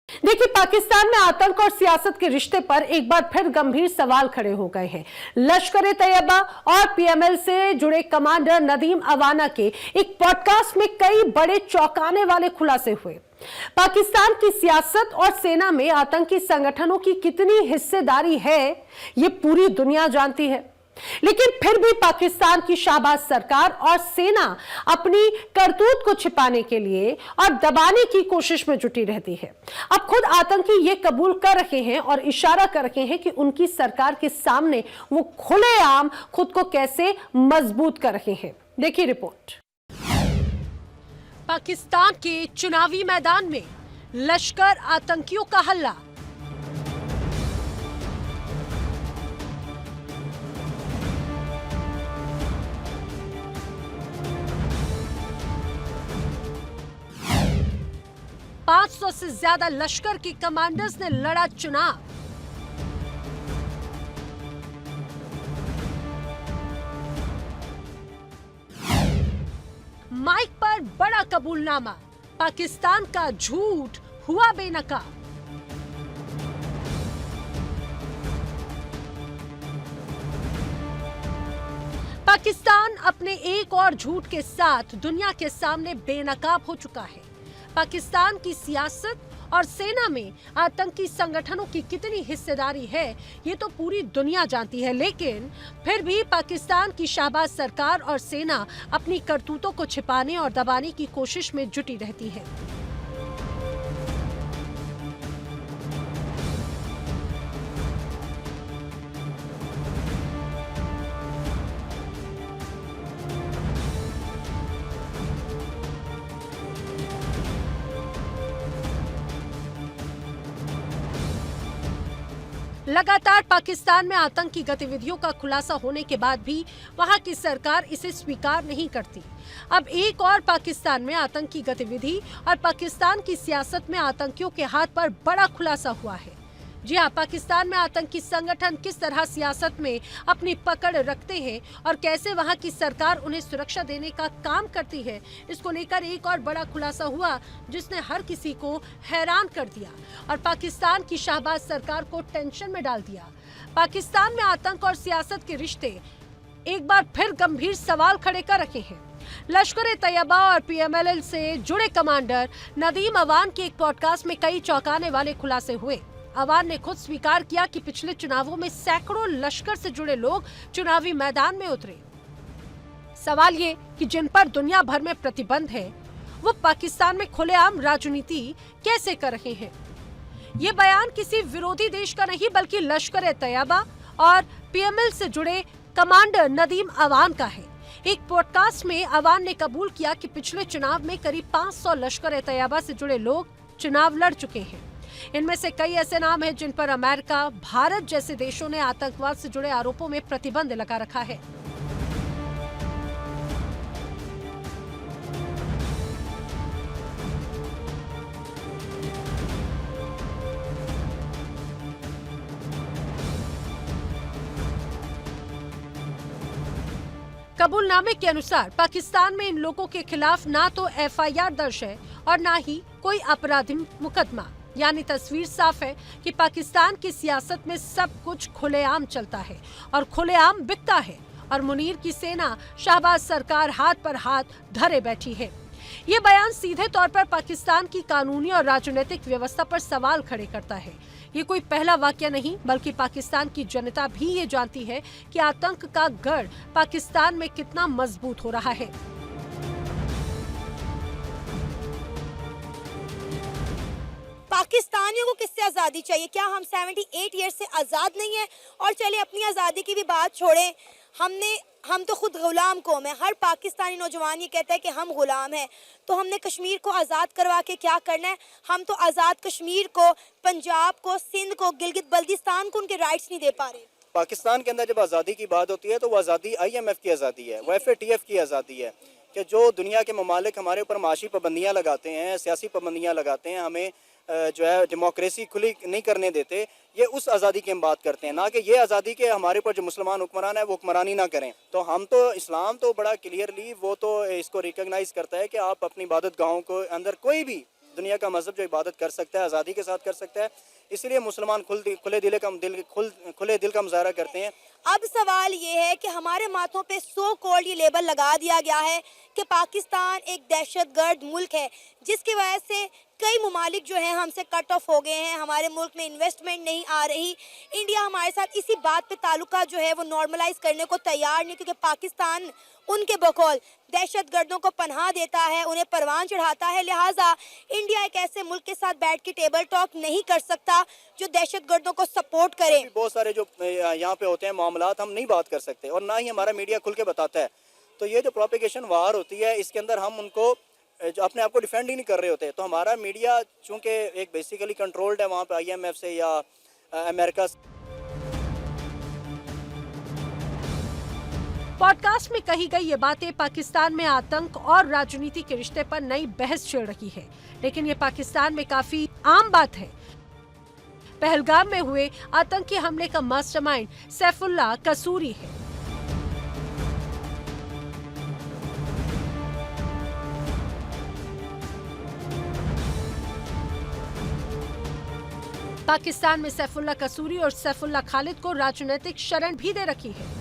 देखिए, पाकिस्तान में आतंक और सियासत के रिश्ते पर एक बार फिर गंभीर सवाल खड़े हो गए हैं। लश्कर ए तैयबा और पीएमएल से जुड़े कमांडर नदीम अवाना के एक पॉडकास्ट में कई बड़े चौंकाने वाले खुलासे हुए। पाकिस्तान की सियासत और सेना में आतंकी संगठनों की कितनी हिस्सेदारी है, ये पूरी दुनिया जानती है। लेकिन फिर भी पाकिस्तान की शाहबाज सरकार और सेना अपनी करतूत को छिपाने के लिए और दबाने की कोशिश में जुटी रहती है। अब खुद आतंकी ये कबूल कर रहे हैं और इशारा कर रहे हैं कि उनकी सरकार के सामने वो खुलेआम खुद को कैसे मजबूत कर रहे हैं। देखिए रिपोर्ट। पाकिस्तान के चुनावी मैदान में लश्कर आतंकियों का हल्ला। पांच 500 से ज्यादा लश्कर के कमांडर्स ने लड़ा चुनाव। माइक पर बड़ा कबूलनामा, पाकिस्तान का झूठ हुआ बेनकाब। पाकिस्तान अपने एक और झूठ के साथ दुनिया के सामने बेनकाब हो चुका है। पाकिस्तान की सियासत और सेना में आतंकी संगठनों की कितनी हिस्सेदारी है, ये तो पूरी दुनिया जानती है। लेकिन फिर भी पाकिस्तान की शाहबाज सरकार और सेना अपनी करतूतों को छिपाने और दबाने की कोशिश में जुटी रहती है। लगातार पाकिस्तान में आतंकी गतिविधियों का खुलासा होने के बाद भी वहां की सरकार इसे स्वीकार नहीं करती। अब एक और पाकिस्तान में आतंकी गतिविधि और पाकिस्तान की सियासत में आतंकियों के हाथ पर बड़ा खुलासा हुआ है। जी हां, पाकिस्तान में आतंकी संगठन किस तरह सियासत में अपनी पकड़ रखते हैं और कैसे वहां की सरकार उन्हें सुरक्षा देने का काम करती है, इसको लेकर एक और बड़ा खुलासा हुआ जिसने हर किसी को हैरान कर दिया और पाकिस्तान की शाहबाज सरकार को टेंशन में डाल दिया। पाकिस्तान में आतंक और सियासत के रिश्ते एक बार फिर गंभीर सवाल खड़े कर रखे हैं। लश्कर ए तैयबा और पीएमएल से जुड़े कमांडर नदीम अवान के एक पॉडकास्ट में कई चौंकाने वाले खुलासे हुए। अवान ने खुद स्वीकार किया कि पिछले चुनावों में सैकड़ों लश्कर से जुड़े लोग चुनावी मैदान में उतरे। सवाल ये कि जिन पर दुनिया भर में प्रतिबंध है, वो पाकिस्तान में खुलेआम राजनीति कैसे कर रहे हैं। ये बयान किसी विरोधी देश का नहीं बल्कि लश्कर ए तैयबा और पीएमएल से जुड़े कमांडर नदीम अवान का है। एक पॉडकास्ट में अवान ने कबूल किया कि पिछले चुनाव में करीब 500 लश्कर ए तैयबा से जुड़े लोग चुनाव लड़ चुके हैं। इनमें से कई ऐसे नाम हैं जिन पर अमेरिका, भारत जैसे देशों ने आतंकवाद से जुड़े आरोपों में प्रतिबंध लगा रखा है। कबूलनामे के अनुसार पाकिस्तान में इन लोगों के खिलाफ ना तो एफआईआर दर्ज है और ना ही कोई आपराधिक मुकदमा। यानी तस्वीर साफ है कि पाकिस्तान की सियासत में सब कुछ खुलेआम चलता है और खुलेआम बिकता है और मुनीर की सेना शाहबाज सरकार हाथ पर हाथ धरे बैठी है। ये बयान सीधे तौर पर पाकिस्तान की कानूनी और राजनीतिक व्यवस्था पर सवाल खड़े करता है। ये कोई पहला वाकया नहीं बल्कि पाकिस्तान की जनता भी ये जानती है कि आतंक का गढ़ पाकिस्तान में कितना मजबूत हो रहा है। पाकिस्तानियों को किससे आज़ादी चाहिए? क्या हम 78 ईयर से आज़ाद नहीं है? और चलिए अपनी आज़ादी की भी बात छोड़ें, हम तो खुद गुलाम कौम है। हर पाकिस्तानी नौजवान ये कहता है कि हम गुलाम हैं। तो हमने कश्मीर को आज़ाद करवा के क्या करना है? हम तो आज़ाद कश्मीर को, पंजाब को, सिंध को, गिलगित बल्दिस्तान को उनके राइट्स नहीं दे पा रहे। पाकिस्तान के अंदर जब आज़ादी की बात होती है तो वो आज़ादी IMF की आज़ादी है, वो FATF की आज़ादी है कि जो दुनिया के ममालिक हमारे ऊपर माशी पाबंदियाँ लगाते हैं, सियासी पाबंदियाँ लगाते हैं, हमें जो है डेमोक्रेसी खुली नहीं करने देते, ये उस आज़ादी की हम बात करते हैं, ना कि ये आज़ादी के हमारे ऊपर जो मुसलमान हुक्मरान है वो हुक्मरानी ना करें। तो हम तो इस्लाम तो बड़ा क्लियरली वो तो इसको रिकॉग्नाइज करता है कि आप अपनी इबादत गाहों को अंदर कोई भी दुनिया का मजहब जो इबादत कर सकता है, आज़ादी के साथ कर सकता है। इसलिए मुसलमान खुले दिल का मुजाहरा करते हैं। अब सवाल ये है कि हमारे माथों पे सो कॉल्ड ये लेबल लगा दिया गया है कि पाकिस्तान एक दहशतगर्द मुल्क है, जिसकी वजह से कई ममालिक जो हैं हमसे कट ऑफ हो गए हैं, हमारे मुल्क में इन्वेस्टमेंट नहीं आ रही। इंडिया हमारे साथ इसी बात पे ताल्लुका जो है वो नॉर्मलाइज करने को तैयार नहीं, क्योंकि पाकिस्तान उनके बकौल दहशतगर्दों को पनाह देता है, उन्हें परवान चढ़ाता है। लिहाजा इंडिया एक ऐसे मुल्क के साथ बैठ के टेबल टॉक नहीं कर सकता जो दहशतगर्दों को सपोर्ट करे। बहुत सारे जो यहाँ पे होते हैं मामलात हम नहीं बात कर सकते और ना ही हमारा मीडिया खुल के बताता है। तो ये जो प्रोपेगेशन वार होती है, इसके अंदर हम उनको जो अपने आप को डिफेंड ही नहीं कर रहे होते। तो हमारा मीडिया चूँकि एक बेसिकली कंट्रोल्ड है वहाँ पे IMF से या अमेरिका से। पॉडकास्ट में कही गई ये बातें पाकिस्तान में आतंक और राजनीति के रिश्ते पर नई बहस छिड़ रही है, लेकिन ये पाकिस्तान में काफी आम बात है। पहलगाम में हुए आतंकी हमले का मास्टरमाइंड सैफुल्लाह कसूरी है। पाकिस्तान में सैफुल्लाह कसूरी और सैफुल्लाह खालिद को राजनीतिक शरण भी दे रखी है।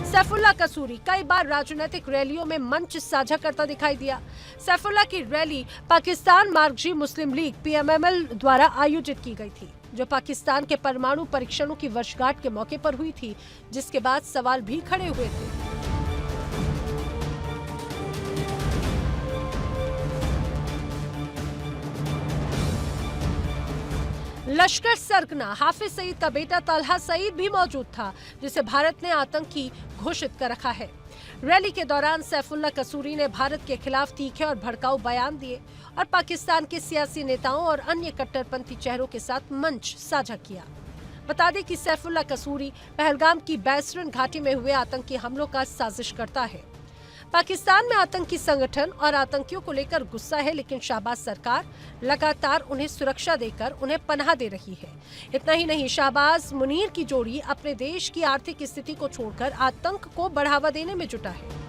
सैफुल्लाह कसूरी कई बार राजनीतिक रैलियों में मंच साझा करता दिखाई दिया। सैफुल्लाह की रैली पाकिस्तान मार्कजी मुस्लिम लीग PMML द्वारा आयोजित की गई थी, जो पाकिस्तान के परमाणु परीक्षणों की वर्षगांठ के मौके पर हुई थी, जिसके बाद सवाल भी खड़े हुए थे। लश्कर सरगना हाफिज सईद का बेटा तलहा सईद भी मौजूद था, जिसे भारत ने आतंकी घोषित कर रखा है। रैली के दौरान सैफुल्लाह कसूरी ने भारत के खिलाफ तीखे और भड़काऊ बयान दिए और पाकिस्तान के सियासी नेताओं और अन्य कट्टरपंथी चेहरों के साथ मंच साझा किया। बता दें कि सैफुल्लाह कसूरी पहलगाम की बैसरन घाटी में हुए आतंकी हमलों का साजिश करता है। पाकिस्तान में आतंकी संगठन और आतंकियों को लेकर गुस्सा है, लेकिन शाहबाज सरकार लगातार उन्हें सुरक्षा देकर उन्हें पनाह दे रही है। इतना ही नहीं, शाहबाज मुनीर की जोड़ी अपने देश की आर्थिक स्थिति को छोड़कर आतंक को बढ़ावा देने में जुटा है।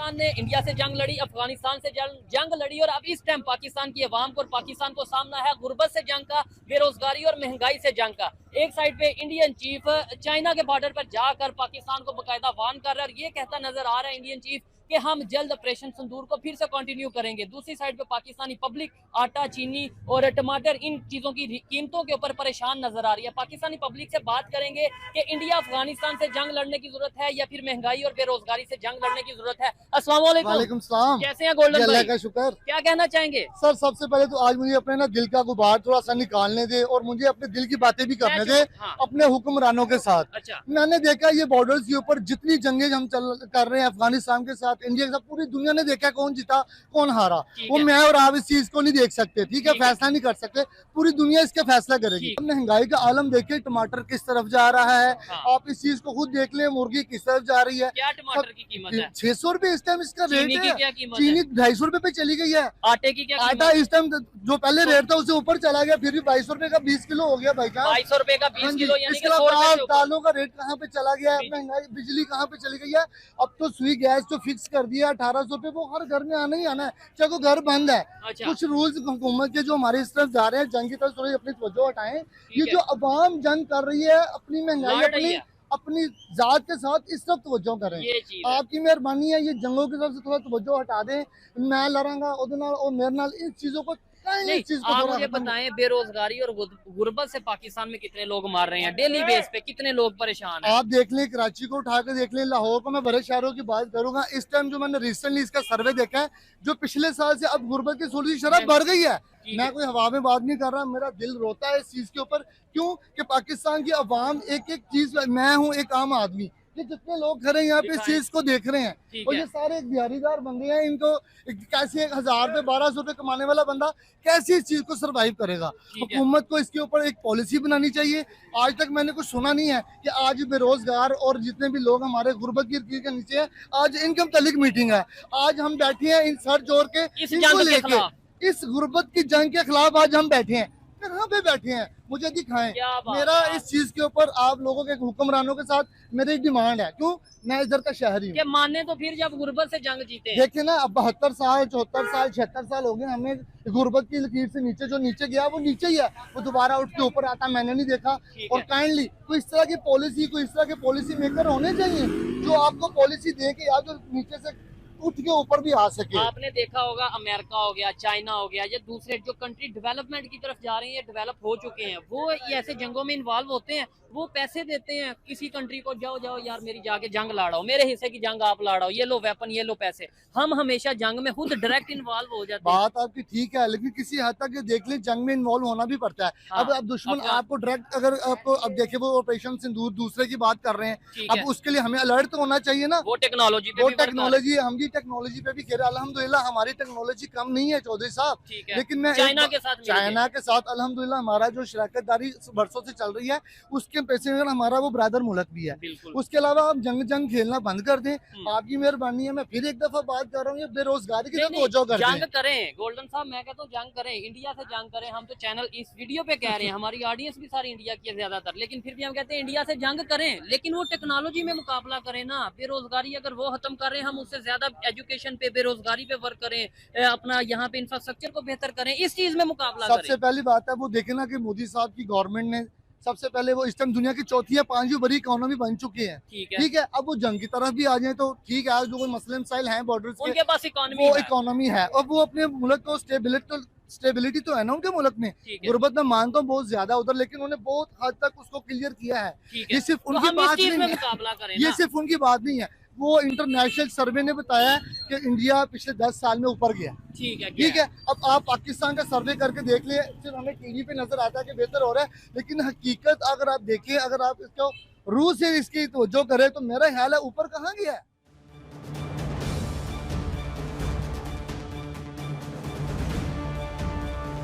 पाकिस्तान ने इंडिया से जंग लड़ी, अफगानिस्तान से जंग लड़ी और अब इस टाइम पाकिस्तान की अवाम को और पाकिस्तान को सामना है गुर्बत से जंग का, बेरोजगारी और महंगाई से जंग का। एक साइड पे इंडियन चीफ चाइना के बॉर्डर पर जाकर पाकिस्तान को बकायदा वार्न कर रहा है और ये कहता नजर आ रहा है इंडियन चीफ कि हम जल्द ऑपरेशन सिंदूर को फिर से कंटिन्यू करेंगे। दूसरी साइड पे पाकिस्तानी पब्लिक आटा, चीनी और टमाटर इन चीजों की कीमतों के ऊपर परेशान नजर आ रही है। पाकिस्तानी पब्लिक से बात करेंगे कि इंडिया अफगानिस्तान से जंग लड़ने की जरूरत है या फिर महंगाई और बेरोजगारी से जंग लड़ने की जरूरत है। अस्सलाम वालेकुम सलाम, कैसे हैं गोल्डन भाई? का शुक्र। क्या कहना चाहेंगे? सर सबसे पहले तो आज मुझे अपने ना दिल का गुबार थोड़ा सा निकालने दे और मुझे अपने दिल की बातें भी करने दे अपने हुक्मरानों के साथ। अच्छा, मैंने देखा ये बॉर्डर्स के ऊपर जितनी जंगें हम कर रहे हैं अफगानिस्तान के साथ, इंडिया के साथ, पूरी दुनिया ने देखा कौन जीता कौन हारा। वो मैं और आप इस चीज को नहीं देख सकते, ठीक है, फैसला नहीं कर सकते, पूरी दुनिया इसके फैसला करेगी। महंगाई का आलम देखिए, टमाटर किस तरफ जा रहा है, आप इस चीज को खुद देख लें, मुर्गी किस तरफ जा रही है। क्या टमाटर की कीमत है? 600 रुपए इस टाइम इसका रेट है। चीनी 250 रुपए पे चली गई है। आटे की क्या? आटा इस टाइम जो पहले रेट था उससे ऊपर चला गया, फिर भी 22 रुपए का 20 किलो हो गया भाई साहब। 2200 रुपए का 20 किलो, यानी कि 100 रुपए। दालों का रेट कहाँ पे चला गया है, महंगाई, बिजली कहाँ पे चली गई है। अब तो सुई गैस जो फिक्स कर दिया 1800 रुपए, वो हर घर में आना ही आना है, चाहे वो घर बंद है। अच्छा। कुछ रूल्स हुकूमत के जो हमारे इस तरफ जा रहे हैं, जंग की तरफ थोड़ी अपनी तवज्जो हटाएं। ये जो अवाम जंग कर रही है, अपनी महंगाई अपनी जात के साथ, इस तरफ तवज्जो करें। आपकी मेहरबानी है, ये जंगों की तरफ से थोड़ा तवज्जो हटा दें। मैं लड़ांगा और मेरे नाल इन चीजों को आप मुझे बताएं, बेरोजगारी और गुर्बत से पाकिस्तान में कितने लोग मार रहे हैं डेली बेस पे, कितने लोग परेशान हैं? आप देख लें, कराची को उठा कर देख लें, लाहौर को, मैं बड़े शहरों की बात करूंगा। इस टाइम जो मैंने रिसेंटली इसका सर्वे देखा है, जो पिछले साल से अब गुर्बत की थोड़ी सी शरह बढ़ गई है। मैं कोई हवा में बात नहीं कर रहा, मेरा दिल रोता है इस चीज के ऊपर। क्यों कि पाकिस्तान की अवाम एक एक चीज, मैं हूँ एक आम आदमी, ये जितने लोग खड़े यहाँ पे इस चीज को देख रहे हैं, और ये सारे एक दिहाड़ीदार बंदे हैं, इनको कैसे 1000 रुपए 1200 रुपए कमाने वाला बंदा कैसे इस चीज को सरवाइव करेगा। हुकूमत को इसके ऊपर एक पॉलिसी बनानी चाहिए। आज तक मैंने कुछ सुना नहीं है कि आज बेरोजगार और जितने भी लोग हमारे गुर्बत की के नीचे हैं, आज इनके मुतालिक मीटिंग है। आज हम बैठे हैं इन सर जोड़ के, इनको लेके, इस गुर्बत की जंग के खिलाफ आज हम बैठे हैं। कहाँ पे बैठे हैं, मुझे दिखाएं। क्या बात मेरा है। इस चीज के ऊपर आप लोगों के हुक्मरानों के साथ मेरी डिमांड है, क्यों, मैं इधर का शहरी हूँ। कि माने तो फिर जब गुर्बत से जंग जीते हैं। देखिए ना, अब 72 साल 74 साल 76 साल हो गए हमें, गुर्बत की लकीर से नीचे, जो नीचे गया वो नीचे ही है, वो दोबारा उठ के ऊपर आता मैंने नहीं देखा। ठीक और है। काइंडली कोई इस तरह की पॉलिसी, कोई इस तरह के पॉलिसी मेकर होने चाहिए जो आपको पॉलिसी दे के, या जो नीचे से उठ के ऊपर भी आ सके। आपने देखा होगा अमेरिका हो गया, चाइना हो गया, या दूसरे जो कंट्री डेवलपमेंट की तरफ जा रही है, डेवलप हो चुके हैं, वो ये ऐसे जंगों में इन्वॉल्व होते हैं, वो पैसे देते हैं किसी कंट्री को, जाओ जाओ यार मेरी जाके जंग लड़ाओ, मेरे हिस्से की जंग आप लड़ाओ, ये लो वेपन, ये लो पैसे। हम हमेशा जंग में खुद डायरेक्ट इन्वॉल्व हो जाते हैं। बात आपकी ठीक है, लेकिन किसी हद तक ये देख लें, जंग में इन्वॉल्व होना भी पड़ता है। हाँ, अब दुश्मन अपना- आपको डायरेक्ट, अगर आपको अब देखिए वो ऑपरेशन सिंदूर दूसरे की बात कर रहे हैं, ठीक अब है। उसके लिए हमें अलर्ट तो होना चाहिए ना। वो टेक्नोलॉजी पे वो भी work कर रहे हैं। टेक्नोलॉजी, हम भी टेक्नोलॉजी पे भी खेल रहे हैं, अल्हम्दुलिल्लाह हमारी टेक्नोलॉजी कम नहीं है चौधरी साहब। ठीक है। लेकिन मैं चाइना के साथ मिलके। चाइना के साथ अल्हम्दुलिल्लाह हमारा जो शराकतदारी बरसों से चल रही है, उसके पैसे हमारा वो ब्रदर मुल्क भी है। बिल्कुल। उसके अलावा आप जंग खेलना बंद कर दें, आपकी मेहरबानी है। मैं फिर एक दफा बात कर रहा हूँ, ये बेरोजगारी की नहीं, तरफ तवज्जो कर जंग दें। करें गोल्डन साहब, मैं कहता हूँ जंग करें, इंडिया से जंग करें। हम तो चैनल इस वीडियो पे कह रहे हैं, हमारी ऑडियंस भी सारी इंडिया की है ज्यादातर, लेकिन फिर भी हम कहते हैं इंडिया से जंग करें, लेकिन वो टेक्नोलॉजी में मुकाबला करें ना। बेरोजगारी अगर वो खत्म कर रहे हैं, हम उससे ज्यादा एजुकेशन पे, बेरोजगारी पे वर्क करें, अपना यहाँ पे इंफ्रास्ट्रक्चर को बेहतर करें, इस चीज में मुकाबला सबसे करें। पहली बात है वो देखे ना कि मोदी साहब की गवर्नमेंट ने सबसे पहले, वो इस टाइम दुनिया की चौथी या पांचवी बड़ी इकोनॉमी बन चुकी है। ठीक है। ठीक है, अब वो जंग की तरफ भी आ जाए तो ठीक है, जो कोई मसले मसाइल हैं बॉर्डर्स के, उनके पास इकोनॉमी वो है। इकोनॉमी है, और वो अपने मुल्क को स्टेबिलिटी तो है ना उनके मुल्क में। ठीक है। गुर्बत में मानता हूँ बहुत ज्यादा उधर, लेकिन उन्होंने बहुत हद तक उसको क्लियर किया है। ठीक है। ये सिर्फ तो उनकी हम इस बात चीज में नहीं है, मुकाबला करें ये ना। सिर्फ उनकी बात नहीं है, वो इंटरनेशनल सर्वे ने बताया है कि इंडिया पिछले 10 साल में ऊपर गया। ठीक है। ठीक है, अब आप पाकिस्तान का सर्वे करके देख लिए, सिर्फ हमें टीवी पे नजर आता है कि बेहतर हो रहा है, लेकिन हकीकत अगर आप देखें, अगर आप इसको रूह से इसकी तवज्जो करें, तो मेरा ख्याल है ऊपर कहाँ गया है।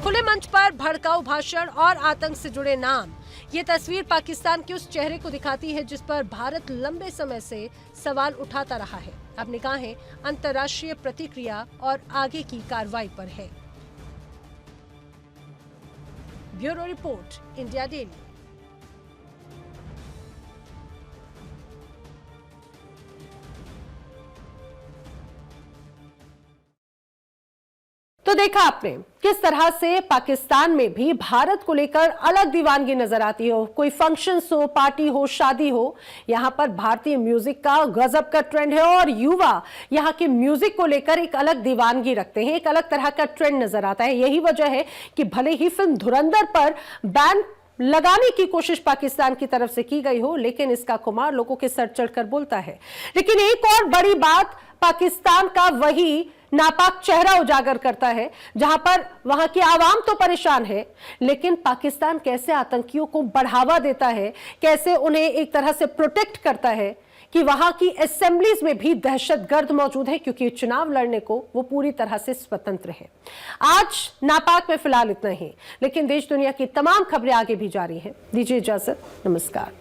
खुले मंच पर भड़काऊ भाषण और आतंक से जुड़े नाम, ये तस्वीर पाकिस्तान के उस चेहरे को दिखाती है जिस पर भारत लंबे समय से सवाल उठाता रहा है। अब निगाहें अंतर्राष्ट्रीय प्रतिक्रिया और आगे की कार्रवाई पर है। Bureau report, India daily. तो देखा आपने किस तरह से पाकिस्तान में भी भारत को लेकर अलग दीवानगी नजर आती हो। कोई फंक्शंस हो, पार्टी हो, शादी हो, यहाँ पर भारतीय म्यूजिक का गजब का ट्रेंड है और युवा यहाँ के म्यूजिक को लेकर एक अलग दीवानगी रखते हैं, एक अलग तरह का ट्रेंड नजर आता है। यही वजह है कि भले ही फिल्म धुरंधर पर बैन लगाने की कोशिश पाकिस्तान की तरफ से की गई हो, लेकिन इसका खुमार लोगों के सर चढ़कर बोलता है। लेकिन एक और बड़ी बात पाकिस्तान का वही नापाक चेहरा उजागर करता है, जहां पर वहां की आवाम तो परेशान है, लेकिन पाकिस्तान कैसे आतंकियों को बढ़ावा देता है, कैसे उन्हें एक तरह से प्रोटेक्ट करता है कि वहां की असेंबलीज में भी दहशतगर्द मौजूद है, क्योंकि चुनाव लड़ने को वो पूरी तरह से स्वतंत्र है। आज नापाक में फिलहाल इतना ही, लेकिन देश दुनिया की तमाम खबरें आगे भी जारी हैं। दीजिए इजाजत, नमस्कार।